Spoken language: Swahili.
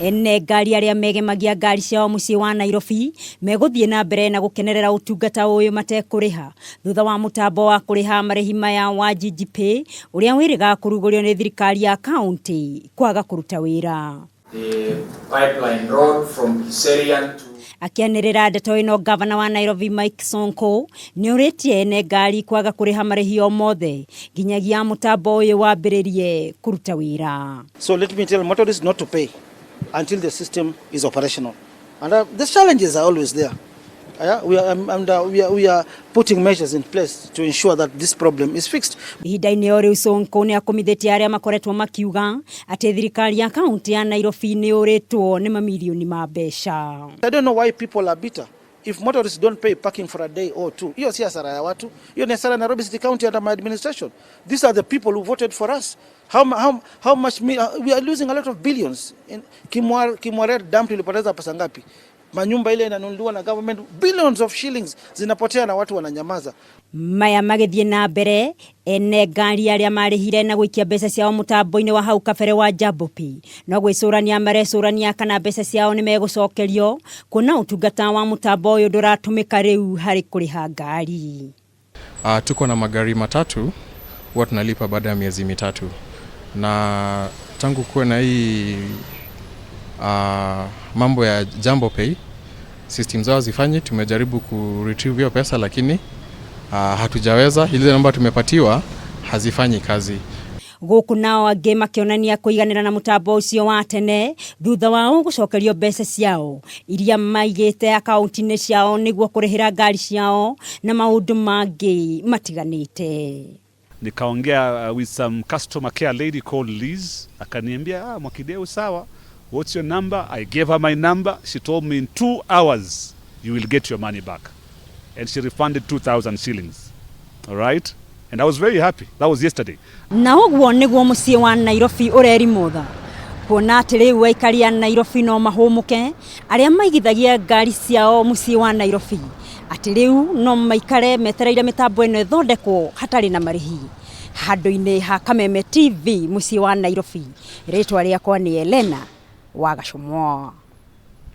ene ngari aria megemagia ngari ciao mucii wa Nairobi meguthie na mbere na gukenerera utungata uyu matekuriha thutha wa mutambo wa kuriha marihi maya wa E-jiji uria wiriga kurugurio ni thirikari ya kaunti kwaga kuruta wira. The pipeline road from Kiserian to akianirira ndeto ino Ngabana wa Nairobi Mike Sonko niuritie ene ngari kwaga kuriha marihi o mothe nginyagia mutambo uyu wambiririe kuruta wira. So let me tell motorists not to pay until the system is operational. And the challenges are always there. We are putting measures in place to ensure that this problem is fixed. Ihinda-inĩ o rĩu Sonko nĩ akomithetie arĩa makoretwo makiuga atĩ thirikari ya kaunti ya Nairobi nĩ ũrĩtwo nĩ mamilioni ma mbeca. I don't know why people are bitter. If motorists don't pay parking for a day or two, hiyo si hasara ya watu. Hiyo ni hasara Nairobi City County under my administration. These are the people who voted for us. How much we are losing a lot of billions. In Kimware dam tulipoteza pesa ngapi? Manyumba ile inanunuliwa na government, billions of shillings zinapotea na watu wananyamaza. Maya magithie na mbere ene ngari aria marihire na gwikia mbeca ciao mutambo-ini wa hau kabere wa Jambopi no gwicurania marecurania kana mbeca ciao ni megucokerio kuna utungata wa mutambo uyu nduratumika riu hari kuriha ngari. Tuko na magari matatu huwa tunalipa baada ya miezi mitatu, na tangu kuwe na hii mambo ya Jambopi system zao zifanye, tumejaribu ku retrieve hiyo pesa lakini hatujaweza. Ile namba tumepatiwa hazifanyi kazi. Guku nao angi makionania kuiganira na mutambo ucio wa tene thutha wao gucokerio mbeca ciao iria maigite akaunti-ini ciao niguo kurihira ngari ciao na maundu mangi matiganite. Nikaongea with some customer care lady called Liz, akaniambia Mwakideu sawa, what's your number? I gave her my number. She told me in 2 hours you will get your money back. And she refunded 2,000 shillings. All right? And I was very happy. That was yesterday. Na uguo niguo mucii wa Nairobi ureri mutha. Kuona ati riu aikari ya Nairobi no mahumuke aria maigithagia ngari ciao mucii wa Nairobi. Ati riu no maikare metereire mitambo ino ithondekwo hatari na marihi. Handu-ini ha Kameme TV mucii wa Nairobi. Ritwa riakwa ni Elena wa Gacumwa.